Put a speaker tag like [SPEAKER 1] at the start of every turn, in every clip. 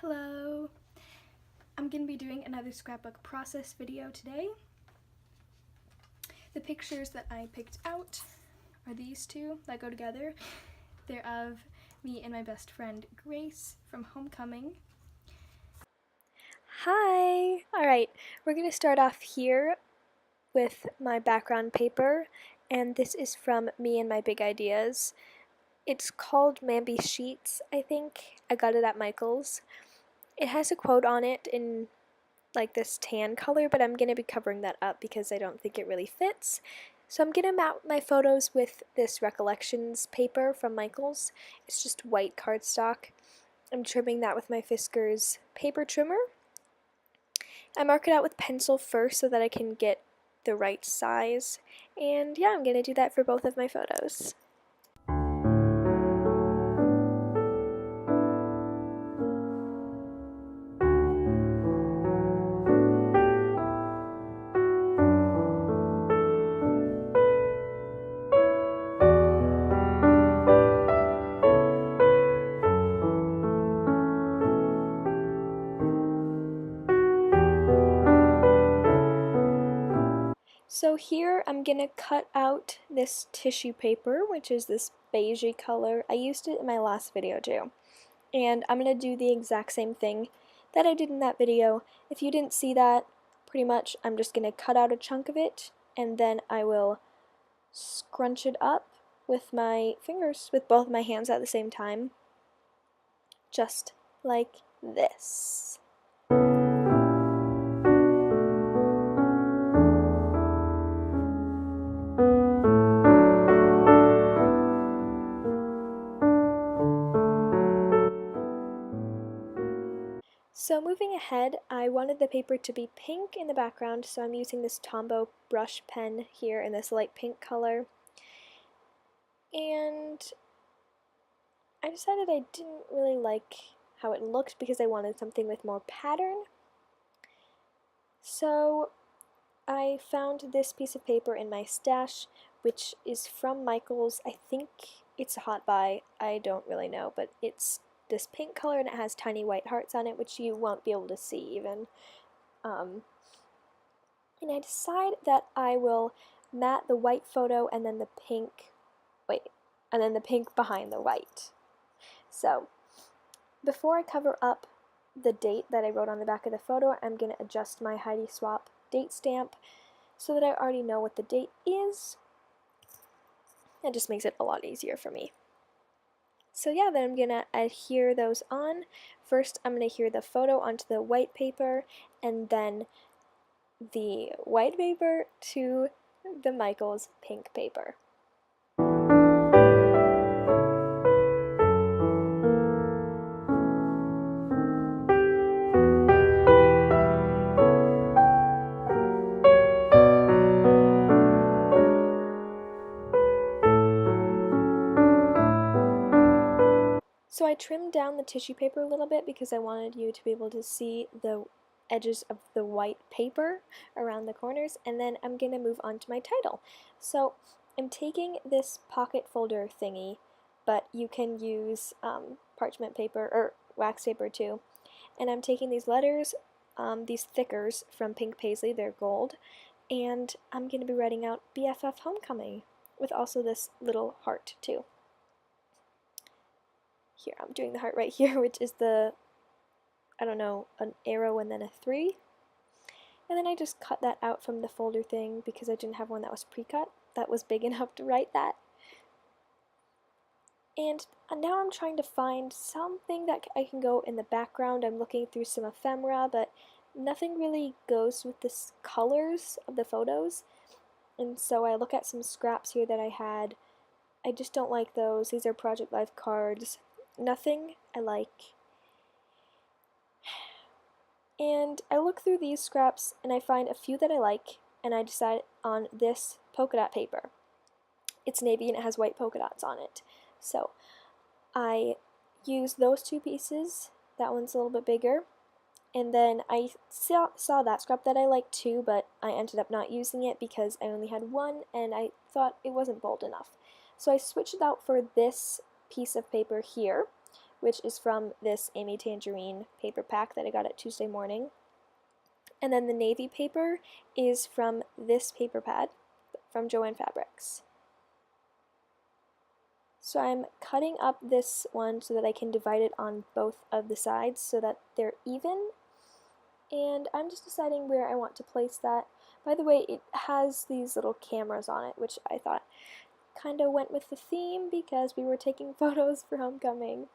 [SPEAKER 1] Hello! I'm going to be doing another scrapbook process video today. The pictures that I picked out are these two that go together. They're of me and my best friend Grace from homecoming. Hi! Alright, we're going to start off here with my background paper, and this is from me and my big ideas. It's called Mamby Sheets, I think. I got it at Michael's. It has a quote on it in like this tan color, but I'm going to be covering that up because I don't think it really fits. So I'm going to mount my photos with this Recollections paper from Michael's. It's just white cardstock. I'm trimming that with my Fiskars paper trimmer. I mark it out with pencil first so that I can get the right size. And yeah, I'm going to do that for both of my photos. So here I'm going to cut out this tissue paper, which is this beigey color. I used it in my last video too. And I'm going to do the exact same thing that I did in that video. If you didn't see that, pretty much I'm just going to cut out a chunk of it, and then I will scrunch it up with my fingers, with both my hands at the same time, just like this. So moving ahead, I wanted the paper to be pink in the background, so I'm using this Tombow brush pen here in this light pink color. And I decided I didn't really like how it looked because I wanted something with more pattern. So I found this piece of paper in my stash, which is from Michael's. I think it's a hot buy, I don't really know, but it's this pink color and it has tiny white hearts on it, which you won't be able to see even. And I decide that I will matte the white photo and then the pink, and then the pink behind the white. So before I cover up the date that I wrote on the back of the photo, I'm going to adjust my Heidi Swapp date stamp so that I already know what the date is. That just makes it a lot easier for me. So yeah, then I'm going to adhere those on. First, I'm going to adhere the photo onto the white paper, and then the white paper to the Michael's pink paper. So I trimmed down the tissue paper a little bit because I wanted you to be able to see the edges of the white paper around the corners, and then I'm going to move on to my title. So I'm taking this pocket folder thingy, but you can use parchment paper or wax paper too, and I'm taking these letters, these thickers from Pink Paisley, they're gold, and I'm going to be writing out BFF Homecoming with also this little heart too. Here, I'm doing the heart right here, which is the, I don't know, an arrow and then a 3. And then I just cut that out from the folder thing because I didn't have one that was pre-cut that was big enough to write that. And now I'm trying to find something that I can go in the background. I'm looking through some ephemera, but nothing really goes with the colors of the photos. And so I look at some scraps here that I had. I just don't like those. These are Project Life cards. Nothing I like. And I look through these scraps and I find a few that I like, and I decide on this polka dot paper. It's navy and it has white polka dots on it. So I use those two pieces. That one's a little bit bigger. And then I saw that scrap that I liked too, but I ended up not using it because I only had one and I thought it wasn't bold enough. So I switched it out for this piece of paper here, which is from this Amy Tangerine paper pack that I got at Tuesday Morning. And then the navy paper is from this paper pad from Joann Fabrics. So I'm cutting up this one so that I can divide it on both of the sides so that they're even. And I'm just deciding where I want to place that. By the way, it has these little cameras on it, which I thought kind of went with the theme because we were taking photos for homecoming.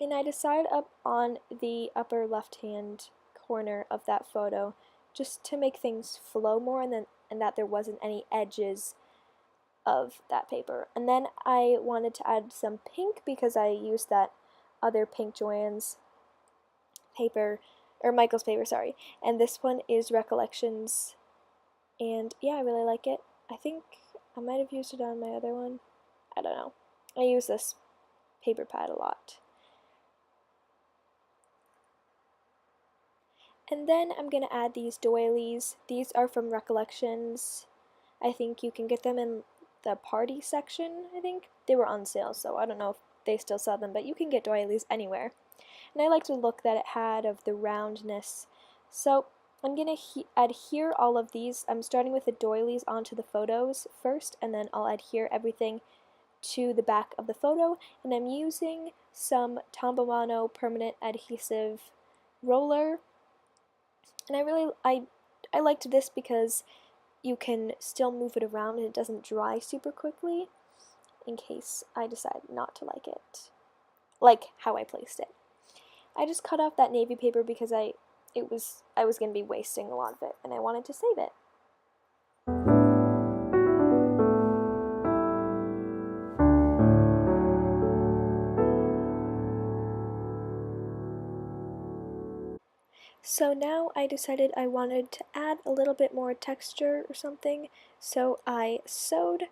[SPEAKER 1] And I decided up on the upper left-hand corner of that photo just to make things flow more and that there wasn't any edges of that paper. And then I wanted to add some pink because I used that other pink Joann's paper, or Michael's paper, sorry. And this one is Recollections. And yeah, I really like it. I think I might have used it on my other one. I don't know. I use this paper pad a lot. And then I'm going to add these doilies. These are from Recollections. I think you can get them in the party section, I think. They were on sale, so I don't know if they still sell them, but you can get doilies anywhere. And I liked the look that it had of the roundness. So I'm going to adhere all of these. I'm starting with the doilies onto the photos first, and then I'll adhere everything to the back of the photo. And I'm using some Tombow Mono permanent adhesive roller. And I liked this because you can still move it around and it doesn't dry super quickly, in case I decide not to like it, like how I placed it. I just cut off that navy paper because I was going to be wasting a lot of it and I wanted to save it. So now I decided I wanted to add a little bit more texture or something, so I sewed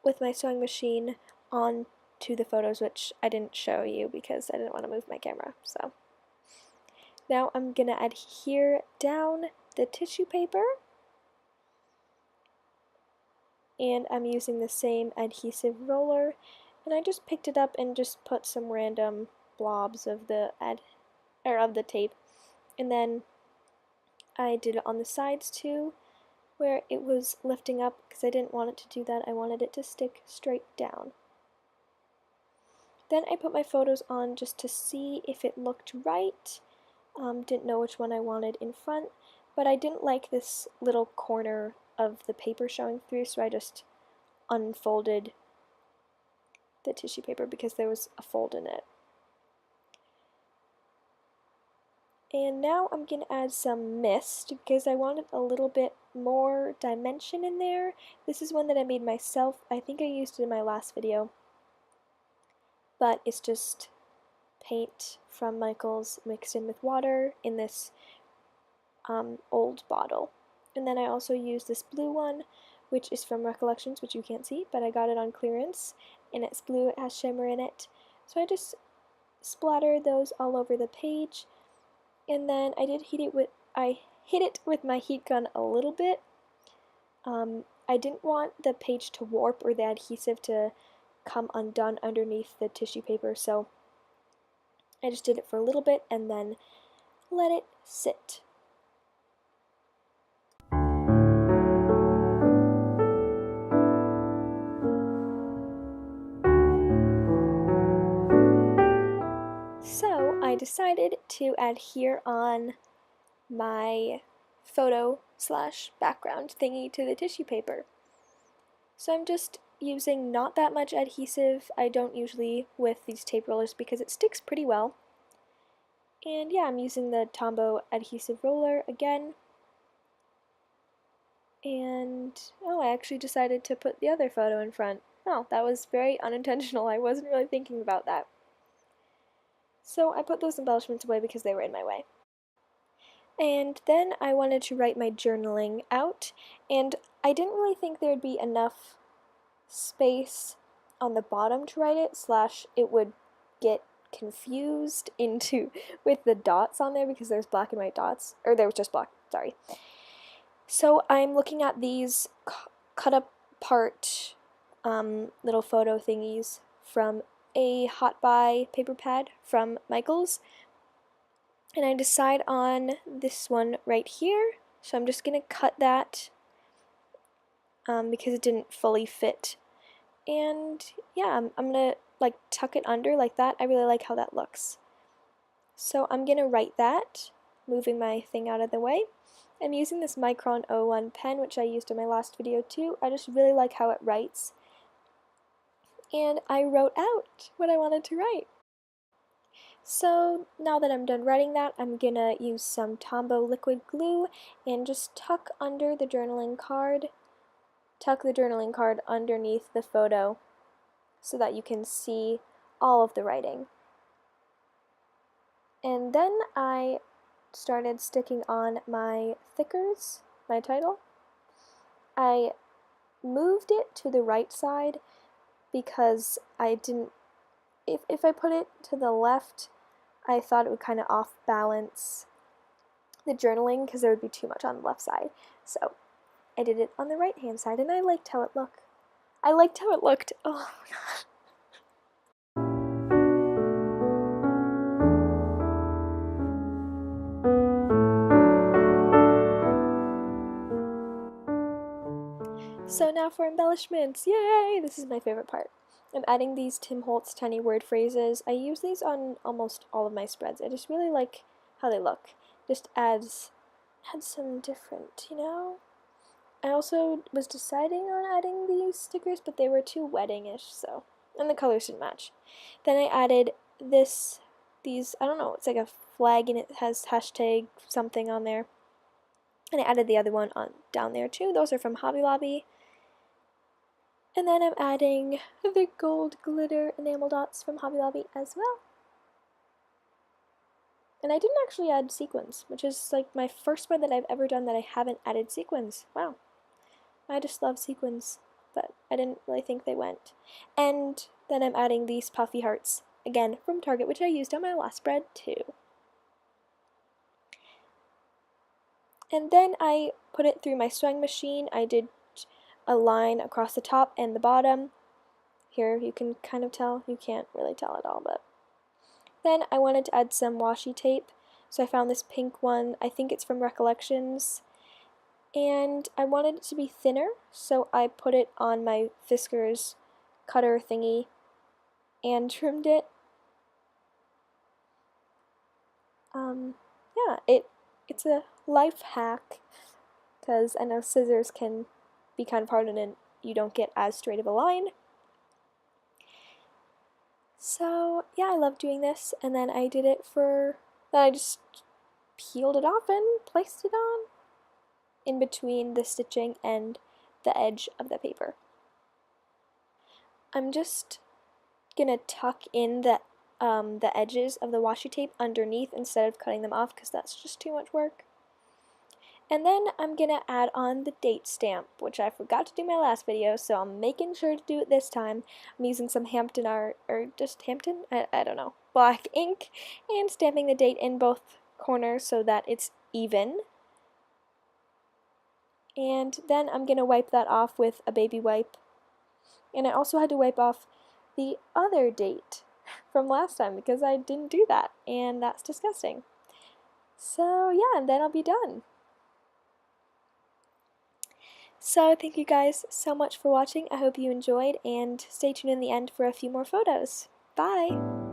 [SPEAKER 1] with my sewing machine onto the photos, which I didn't show you because I didn't want to move my camera. So now I'm going to adhere down the tissue paper, and I'm using the same adhesive roller, and I just picked it up and just put some random blobs of the tape, and then I did it on the sides too, where it was lifting up because I didn't want it to do that. I wanted it to stick straight down. Then I put my photos on just to see if it looked right. Didn't know which one I wanted in front, but I didn't like this little corner of the paper showing through, so I just unfolded the tissue paper because there was a fold in it. And now I'm going to add some mist because I wanted a little bit more dimension in there. This is one that I made myself. I think I used it in my last video, but it's just paint from Michael's mixed in with water in this old bottle. And then I also used this blue one, which is from Recollections, which you can't see, but I got it on clearance, and it's blue, it has shimmer in it. So I just splattered those all over the page, and then I hit it with my heat gun a little bit. I didn't want the page to warp or the adhesive to come undone underneath the tissue paper, so I just did it for a little bit and then let it sit. So I decided to adhere on my photo / background thingy to the tissue paper. So I'm just using not that much adhesive. I don't usually with these tape rollers because it sticks pretty well. And yeah, I'm using the Tombow adhesive roller again. And oh, I actually decided to put the other photo in front. Oh, that was very unintentional. I wasn't really thinking about that. So I put those embellishments away because they were in my way. And then I wanted to write my journaling out, and I didn't really think there'd be enough space on the bottom to write it, / it would get confused into with the dots on there because there's black and white dots, or there was just black, sorry. So I'm looking at these cut apart little photo thingies from a Hot Buy paper pad from Michaels, and I decide on this one right here. So I'm just going to cut that because it didn't fully fit. And yeah, I'm going to like tuck it under like that. I really like how that looks. So I'm going to write that, moving my thing out of the way. I'm using this Micron 01 pen, which I used in my last video too. I just really like how it writes. And I wrote out what I wanted to write. So now that I'm done writing that, I'm gonna use some Tombow liquid glue and just tuck under the journaling card. Tuck the journaling card underneath the photo so that you can see all of the writing. And then I started sticking on my thickers, my title. I moved it to the right side because I didn't, if I put it to the left, I thought it would kind of off balance the journaling because there would be too much on the left side. So I did it on the right hand side and I liked how it looked. I liked how it looked. Oh my god. So now for embellishments, yay! This is my favorite part. I'm adding these Tim Holtz tiny word phrases. I use these on almost all of my spreads. I just really like how they look. Just adds some different, you know? I also was deciding on adding these stickers, but they were too wedding-ish, so, and the colors didn't match. Then I added these, I don't know, it's like a flag and it has hashtag something on there. And I added the other one on down there too. Those are from Hobby Lobby. And then I'm adding the gold glitter enamel dots from Hobby Lobby as well. And I didn't actually add sequins, which is like my first spread that I've ever done that I haven't added sequins. Wow. I just love sequins, but I didn't really think they went. And then I'm adding these puffy hearts, again from Target, which I used on my last spread too. And then I put it through my sewing machine. I did a line across the top and the bottom. Here you can kind of tell, you can't really tell at all, but then I wanted to add some washi tape, so I found this pink one. I think it's from Recollections, and I wanted it to be thinner, so I put it on my Fiskars cutter thingy and trimmed it. Yeah, it's a life hack, because I know scissors can be kind of hard and you don't get as straight of a line. So yeah, I love doing this, and then I did it then I just peeled it off and placed it on in between the stitching and the edge of the paper. I'm just gonna tuck in the edges of the washi tape underneath instead of cutting them off because that's just too much work. And then I'm gonna add on the date stamp, which I forgot to do in my last video, so I'm making sure to do it this time. I'm using some Hampton art, or just Hampton? I don't know. Black ink, and stamping the date in both corners so that it's even. And then I'm gonna wipe that off with a baby wipe. And I also had to wipe off the other date from last time because I didn't do that, and that's disgusting. So yeah, and then I'll be done. So thank you guys so much for watching. I hope you enjoyed, and stay tuned in the end for a few more photos. Bye!